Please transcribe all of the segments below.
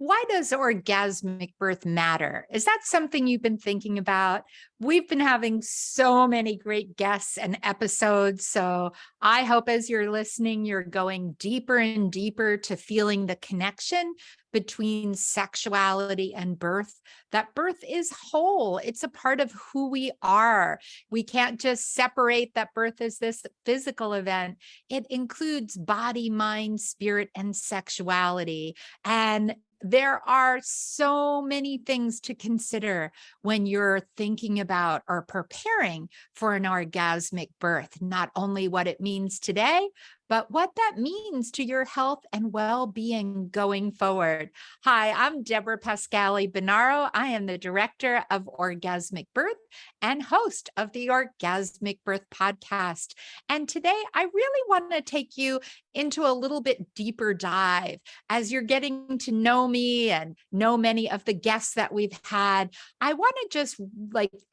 Why does orgasmic birth matter? Is that something you've been thinking about? We've been having so many great guests and episodes. So I hope as you're listening, you're going deeper and deeper to feeling the connection between sexuality and birth, that birth is whole. It's a part of who we are. We can't just separate that birth is this physical event. It includes body, mind, spirit, and sexuality. And there are so many things to consider when you're thinking about or preparing for an orgasmic birth, not only what it means today, but what that means to your health and well-being going forward. Hi, I'm Debra Pascali-Bonaro. I am the director of Orgasmic Birth and host of the Orgasmic Birth podcast. And today I really want to take you into a little bit deeper dive as you're getting to know me and know many of the guests that we've had. I want to just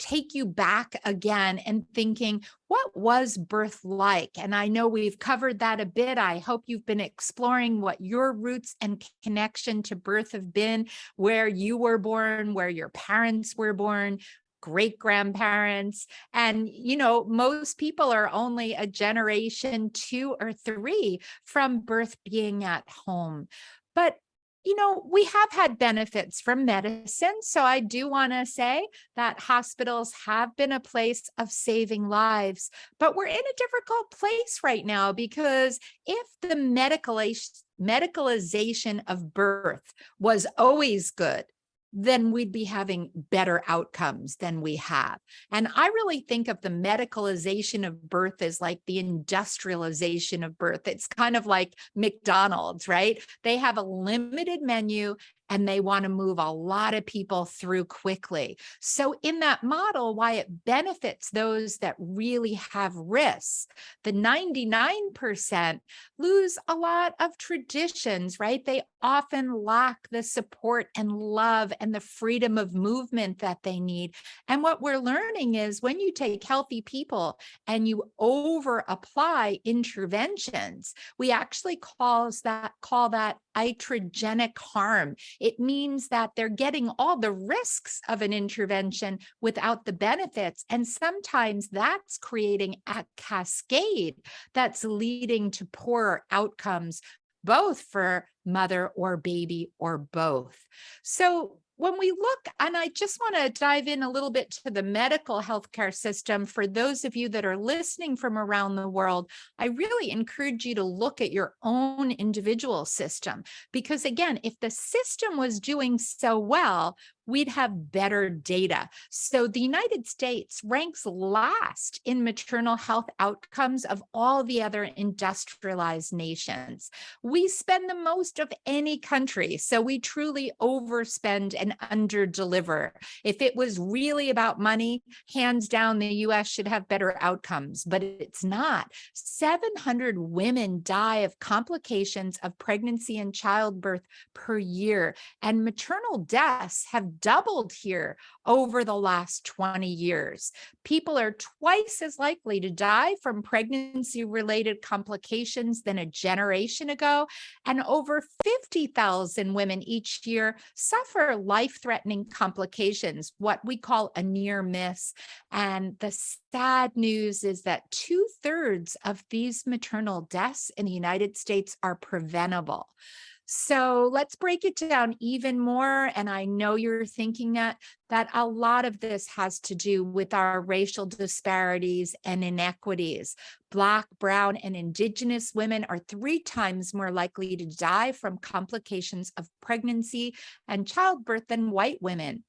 take you back again and thinking, what was birth like? And I know we've covered that a bit. I hope you've been exploring what your roots and connection to birth have been, where you were born, where your parents were born, great grandparents. And, most people are only a generation 2 or 3 from birth being at home. But we have had benefits from medicine. So I do want to say that hospitals have been a place of saving lives, but we're in a difficult place right now because if the medicalization of birth was always good, then we'd be having better outcomes than we have. And I really think of the medicalization of birth as like the industrialization of birth. It's kind of like McDonald's, right? They have a limited menu and they want to move a lot of people through quickly. So in that model, why it benefits those that really have risks, the 99% lose a lot of traditions, right? They often lack the support and love and the freedom of movement that they need. And what we're learning is when you take healthy people and you over apply interventions, we actually call that iatrogenic harm. It means that they're getting all the risks of an intervention without the benefits. And sometimes that's creating a cascade that's leading to poorer outcomes, both for mother or baby or both. So when we look, and I just want to dive in a little bit to the medical healthcare system, for those of you that are listening from around the world, I really encourage you to look at your own individual system. Because again, if the system was doing so well, we'd have better data. So the United States ranks last in maternal health outcomes of all the other industrialized nations. We spend the most of any country, so we truly overspend and underdeliver. If it was really about money, hands down, the US should have better outcomes, but it's not. 700 women die of complications of pregnancy and childbirth per year, and maternal deaths have doubled here over the last 20 years. People are twice as likely to die from pregnancy-related complications than a generation ago, and over 50,000 women each year suffer life-threatening complications, what we call a near miss. And the sad news is that 2/3 of these maternal deaths in the United States are preventable. So let's break it down even more. And I know you're thinking that a lot of this has to do with our racial disparities and inequities. Black, brown, and Indigenous women are 3 times more likely to die from complications of pregnancy and childbirth than white women.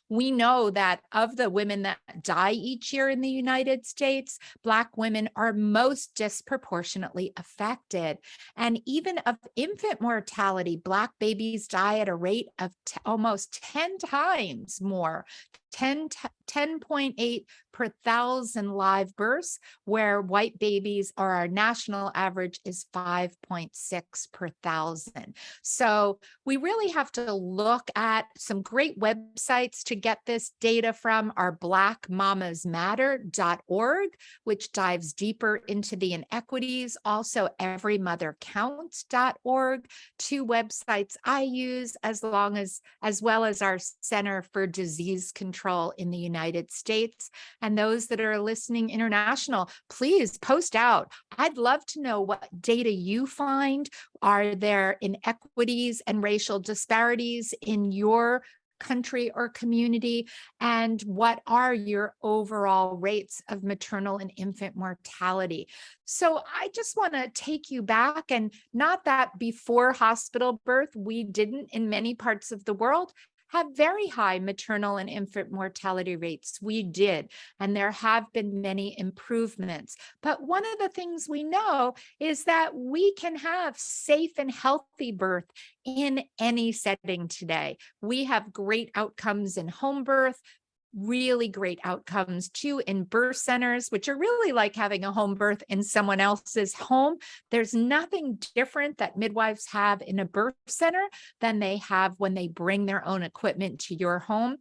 We know that of the women that die each year in the United States, Black women are most disproportionately affected. And even of infant mortality, Black babies die at a rate of almost 10 times more, 10 10.8 per thousand live births, where white babies, or our national average, is 5.6 per thousand. So we really have to look at some great websites to get this data from. Our blackmamasmatter.org, which dives deeper into the inequities. Also, everymothercounts.org, two websites I use, as well as our Center for Disease Control in the United States. And those that are listening international, please post out. I'd love to know what data you find. Are there inequities and racial disparities in your country or community? And what are your overall rates of maternal and infant mortality? So I just want to take you back, and not that before hospital birth, we didn't, in many parts of the world, have very high maternal and infant mortality rates. We did, and there have been many improvements. But one of the things we know is that we can have safe and healthy birth in any setting today. We have great outcomes in home birth, really great outcomes too in birth centers, which are really like having a home birth in someone else's home. There's nothing different that midwives have in a birth center than they have when they bring their own equipment to your home.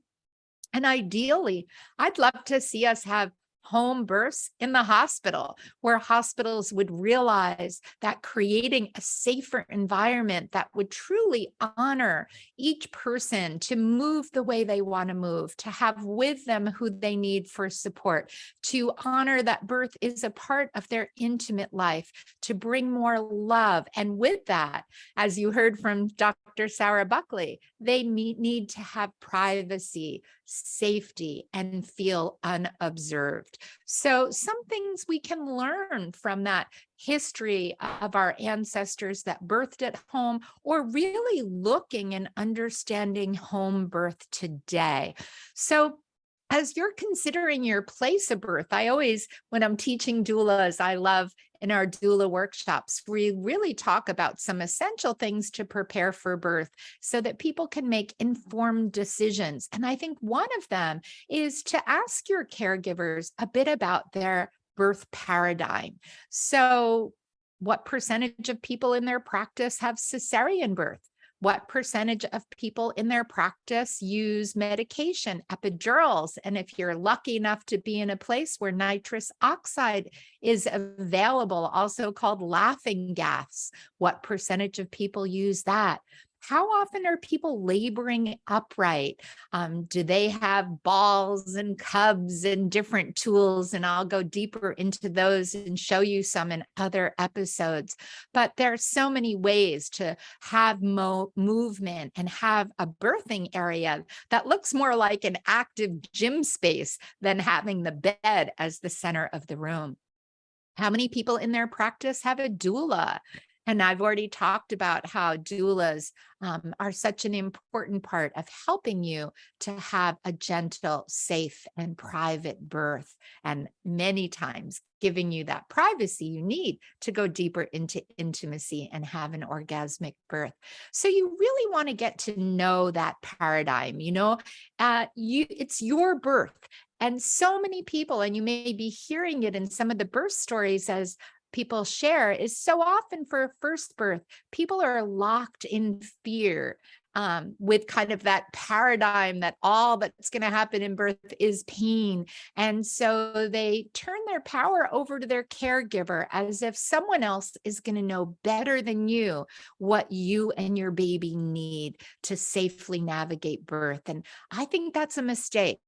And ideally, I'd love to see us have home births in the hospital, where hospitals would realize that creating a safer environment that would truly honor each person to move the way they want to move, to have with them who they need for support, to honor that birth is a part of their intimate life, to bring more love. And with that, as you heard from Dr. Sarah Buckley, they need to have privacy, safety, and feel unobserved. So some things we can learn from that history of our ancestors that birthed at home, or really looking and understanding home birth today. So as you're considering your place of birth, I always, when I'm teaching doulas, I love in our doula workshops, we really talk about some essential things to prepare for birth so that people can make informed decisions. And I think one of them is to ask your caregivers a bit about their birth paradigm. So, what percentage of people in their practice have cesarean birth? What percentage of people in their practice use medication, epidurals? And if you're lucky enough to be in a place where nitrous oxide is available, also called laughing gas, what percentage of people use that? How often are people laboring upright? Do they have balls and cubs and different tools? And I'll go deeper into those and show you some in other episodes. But there are so many ways to have movement and have a birthing area that looks more like an active gym space than having the bed as the center of the room. How many people in their practice have a doula? And I've already talked about how doulas are such an important part of helping you to have a gentle, safe, and private birth, and many times giving you that privacy you need to go deeper into intimacy and have an orgasmic birth. So you really want to get to know that paradigm. It's your birth. And so many people, and you may be hearing it in some of the birth stories as people share, is so often for a first birth, people are locked in fear with kind of that paradigm that all that's going to happen in birth is pain. And so they turn their power over to their caregiver as if someone else is going to know better than you what you and your baby need to safely navigate birth. And I think that's a mistake.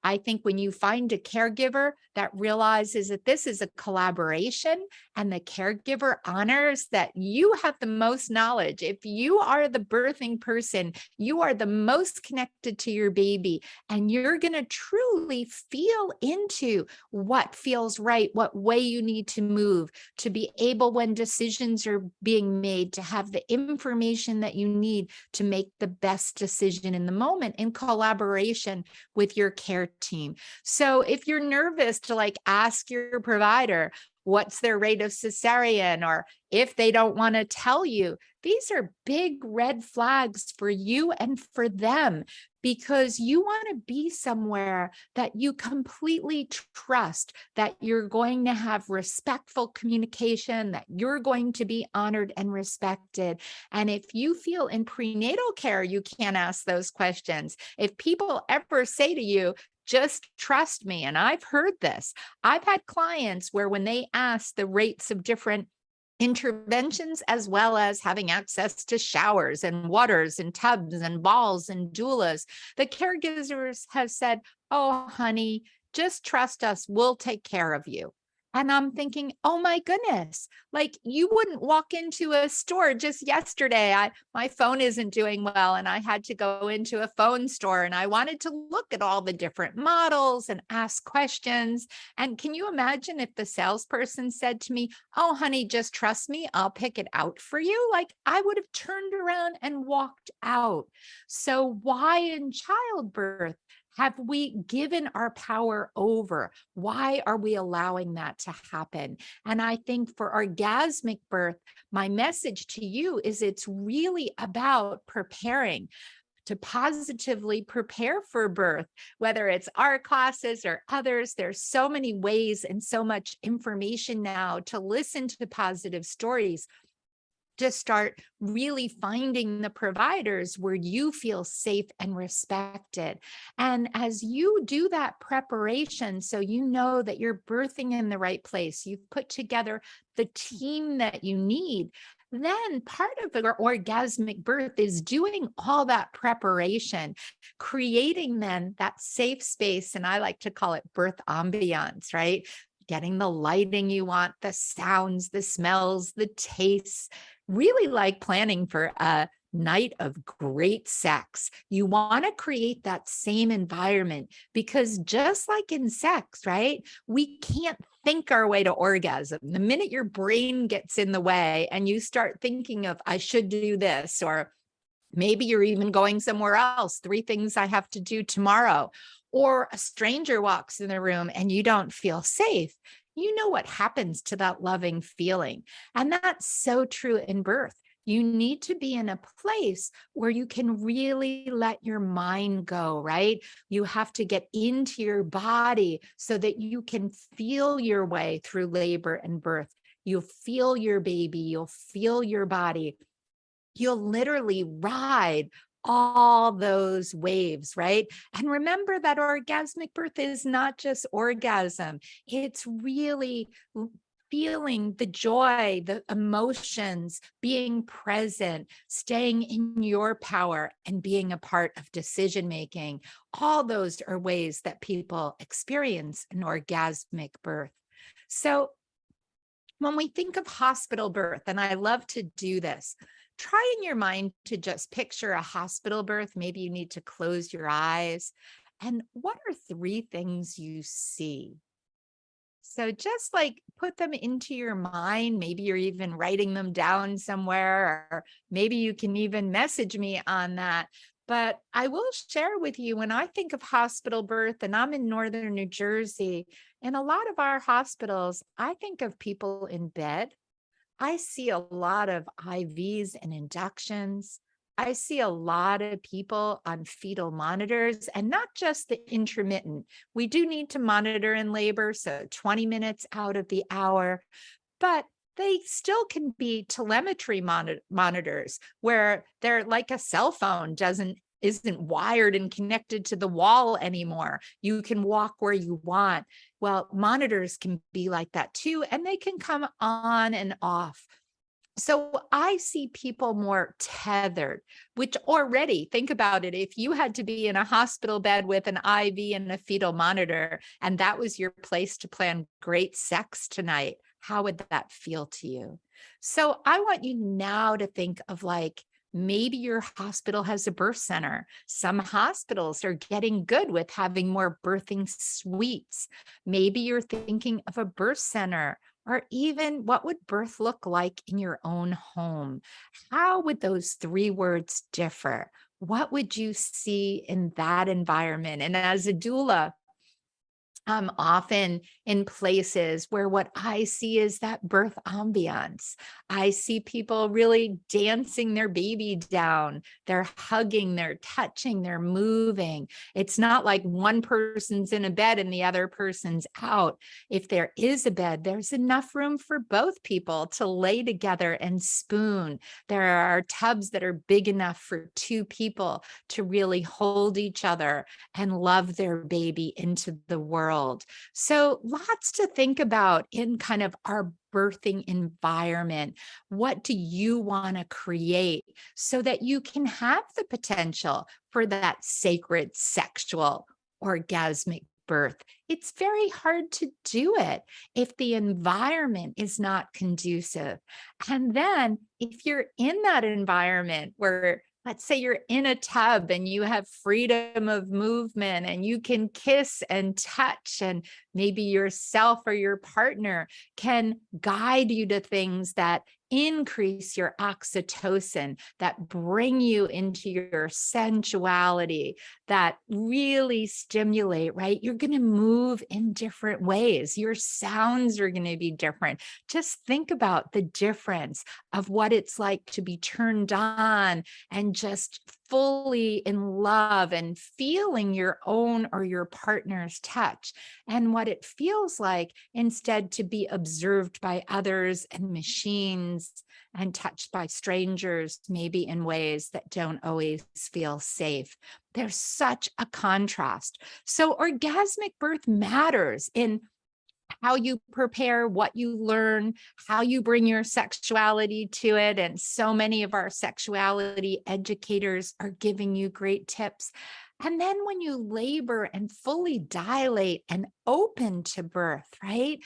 I think when you find a caregiver that realizes that this is a collaboration and the caregiver honors that you have the most knowledge. If you are the birthing person, you are the most connected to your baby, and you're going to truly feel into what feels right, what way you need to move to be able, when decisions are being made, to have the information that you need to make the best decision in the moment in collaboration with your care team. So if you're nervous to ask your provider what's their rate of cesarean, or if they don't want to tell you, these are big red flags for you and for them. because you want to be somewhere that you completely trust, that you're going to have respectful communication, that you're going to be honored and respected. And if you feel in prenatal care, you can't ask those questions. If people ever say to you, just trust me, and I've heard this, I've had clients where when they ask the rates of different interventions, as well as having access to showers and waters and tubs and balls and doulas, the caregivers have said, oh, honey, just trust us. We'll take care of you. And I'm thinking, oh my goodness, like you wouldn't walk into a store. Just yesterday, my phone isn't doing well, and I had to go into a phone store, and I wanted to look at all the different models and ask questions. And can you imagine if the salesperson said to me, oh, honey, just trust me, I'll pick it out for you? Like I would have turned around and walked out. So why in childbirth have we given our power over? Why are we allowing that to happen? And I think for orgasmic birth, my message to you is it's really about preparing to positively prepare for birth, whether it's our classes or others. There's so many ways and so much information now to listen to positive stories, to start really finding the providers where you feel safe and respected. And as you do that preparation, so you know that you're birthing in the right place, you've put together the team that you need, then part of the orgasmic birth is doing all that preparation, creating then that safe space. And I like to call it birth ambiance, right? Getting the lighting you want, the sounds, the smells, the tastes, really like planning for a night of great sex. You want to create that same environment, because just like in sex, right? We can't think our way to orgasm. The minute your brain gets in the way and you start thinking of, I should do this, or maybe you're even going somewhere else, 3 things I have to do tomorrow, or a stranger walks in the room and you don't feel safe, you know what happens to that loving feeling. And that's so true in birth. You need to be in a place where you can really let your mind go, right? You have to get into your body so that you can feel your way through labor and birth. You'll feel your baby, you'll feel your body. You'll literally ride all those waves, right? And remember that orgasmic birth is not just orgasm. It's really feeling the joy, the emotions, being present, staying in your power, and being a part of decision making. All those are ways that people experience an orgasmic birth. So when we think of hospital birth, and I love to do this, try in your mind to just picture a hospital birth. Maybe you need to close your eyes. And what are 3 things you see? So just like put them into your mind. Maybe you're even writing them down somewhere, or maybe you can even message me on that. But I will share with you, when I think of hospital birth, and I'm in northern New Jersey, in a lot of our hospitals, I think of people in bed. I see a lot of IVs and inductions. I see a lot of people on fetal monitors, and not just the intermittent. We do need to monitor in labor, so 20 minutes out of the hour, but they still can be telemetry monitors where they're like a cell phone isn't wired and connected to the wall anymore. You can walk where you want. Well, monitors can be like that too, and they can come on and off. So I see people more tethered, which already, think about it. If you had to be in a hospital bed with an IV and a fetal monitor, and that was your place to plan great sex tonight, how would that feel to you? So I want you now to think of, like, maybe your hospital has a birth center. Some hospitals are getting good with having more birthing suites. Maybe you're thinking of a birth center, or even what would birth look like in your own home? How would those 3 words differ? What would you see in that environment? And as a doula, I'm often in places where what I see is that birth ambiance. I see people really dancing their baby down. They're hugging, they're touching, they're moving. It's not like one person's in a bed and the other person's out. If there is a bed, there's enough room for both people to lay together and spoon. There are tubs that are big enough for two people to really hold each other and love their baby into the world. So, lots to think about in kind of our birthing environment. What do you want to create so that you can have the potential for that sacred sexual orgasmic birth? It's very hard to do it if the environment is not conducive. And then, if you're in that environment where let's say you're in a tub and you have freedom of movement and you can kiss and touch, and maybe yourself or your partner can guide you to things that increase your oxytocin, that bring you into your sensuality, that really stimulate, right? You're going to move in different ways. Your sounds are going to be different. Just think about the difference of what it's like to be turned on and just fully in love and feeling your own or your partner's touch, and what it feels like instead to be observed by others and machines and touched by strangers, maybe in ways that don't always feel safe. There's such a contrast. So orgasmic birth matters in how you prepare, what you learn, how you bring your sexuality to it. And so many of our sexuality educators are giving you great tips. And then when you labor and fully dilate and open to birth, right?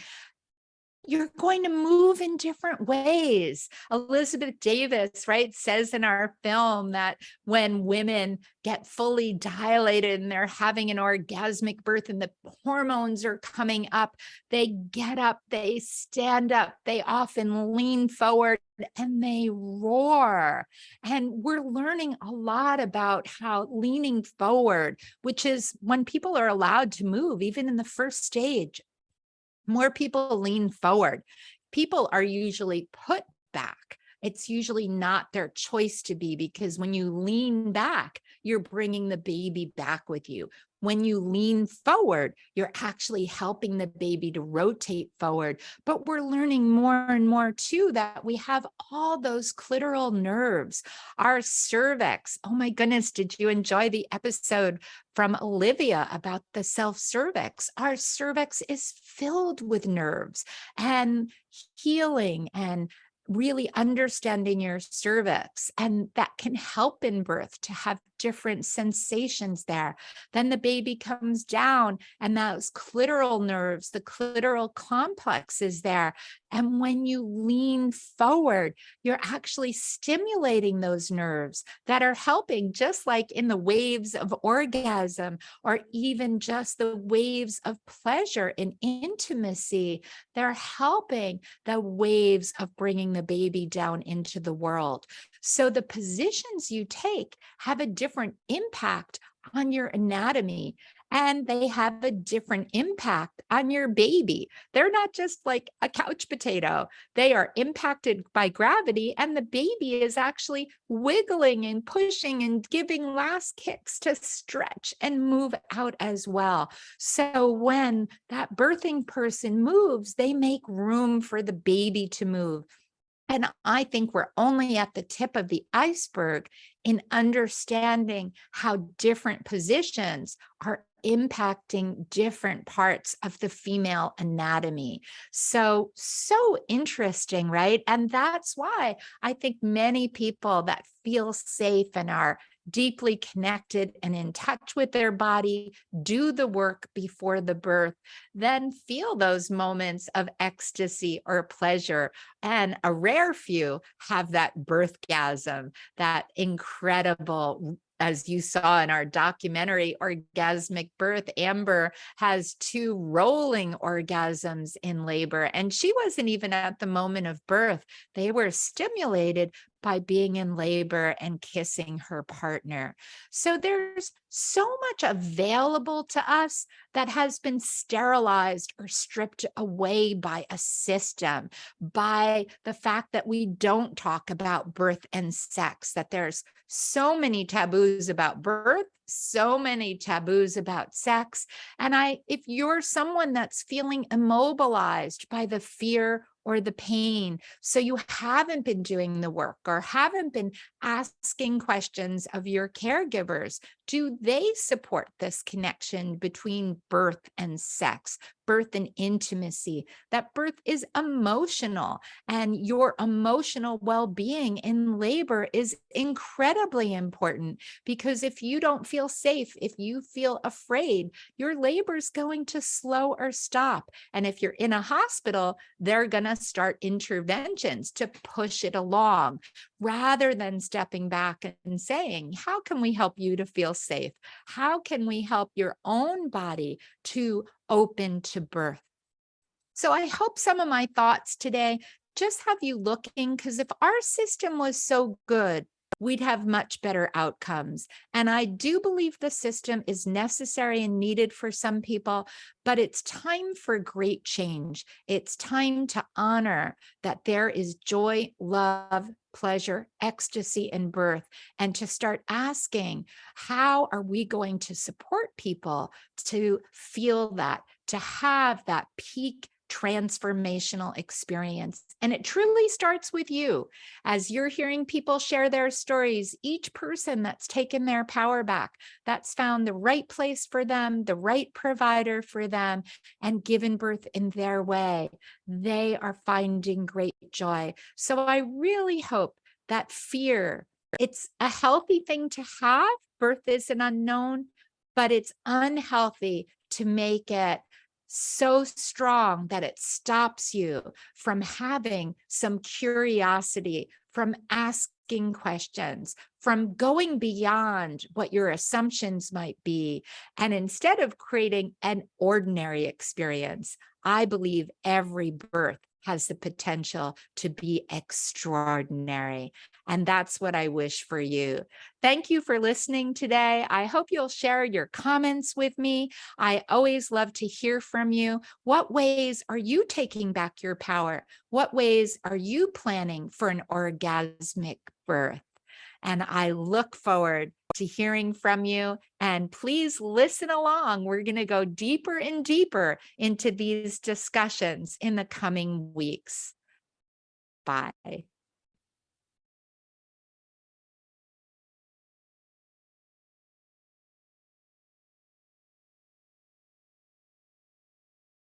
You're going to move in different ways. Elizabeth Davis, right, says in our film that when women get fully dilated and they're having an orgasmic birth and the hormones are coming up, they get up, they stand up, they often lean forward and they roar. And we're learning a lot about how leaning forward, which is when people are allowed to move, even in the first stage, more people lean forward. People are usually put back. It's usually not their choice to be, because when you lean back, you're bringing the baby back with you. When you lean forward, you're actually helping the baby to rotate forward. But we're learning more and more too that we have all those clitoral nerves, our cervix. Oh my goodness, did you enjoy the episode from Olivia about the self cervix? Our cervix is filled with nerves and healing and really understanding your cervix, and that can help in birth to have different sensations there. Then the baby comes down and those clitoral nerves, the clitoral complex is there. And when you lean forward, you're actually stimulating those nerves that are helping, just like in the waves of orgasm, or even just the waves of pleasure and intimacy. They're helping the waves of bringing the baby down into the world. So the positions you take have a different impact on your anatomy, and they have a different impact on your baby. They're not just like a couch potato. They are impacted by gravity, and the baby is actually wiggling and pushing and giving last kicks to stretch and move out as well. So when that birthing person moves, they make room for the baby to move. And I think we're only at the tip of the iceberg in understanding how different positions are impacting different parts of the female anatomy. So interesting, right? And that's why I think many people that feel safe and are deeply connected and in touch with their body do the work before the birth, then feel those moments of ecstasy or pleasure. And a rare few have that birthgasm, that incredible, as you saw in our documentary, Orgasmic Birth. Amber has 2 rolling orgasms in labor, and she wasn't even at the moment of birth. They were stimulated, by being in labor and kissing her partner. So there's so much available to us that has been sterilized or stripped away by a system, by the fact that we don't talk about birth and sex, that there's so many taboos about birth, so many taboos about sex. And if you're someone that's feeling immobilized by the fear or the pain, so you haven't been doing the work or haven't been asking questions of your caregivers, do they support this connection between birth and sex, birth and intimacy? That birth is emotional, and your emotional well-being in labor is incredibly important, because if you don't feel safe, if you feel afraid, your labor is going to slow or stop. And if you're in a hospital, they're going to start interventions to push it along, rather than stepping back and saying, how can we help you to feel safe? How can we help your own body to open to birth? So I hope some of my thoughts today just have you looking, because if our system was so good, we'd have much better outcomes. And I do believe the system is necessary and needed for some people, but it's time for great change. It's time to honor that there is joy, love, pleasure, ecstasy in birth, and to start asking, how are we going to support people to feel that, to have that peak transformational experience? And it truly starts with you. As you're hearing people share their stories, each person that's taken their power back, that's found the right place for them, the right provider for them, and given birth in their way, they are finding great joy. So I really hope that fear, it's a healthy thing to have. Birth is an unknown, but it's unhealthy to make it so strong that it stops you from having some curiosity, from asking questions, from going beyond what your assumptions might be. And instead of creating an ordinary experience, I believe every birth has the potential to be extraordinary. And that's what I wish for you. Thank you for listening today. I hope you'll share your comments with me. I always love to hear from you. What ways are you taking back your power? What ways are you planning for an orgasmic birth? And I look forward to hearing from you. And please listen along. We're going to go deeper and deeper into these discussions in the coming weeks. Bye.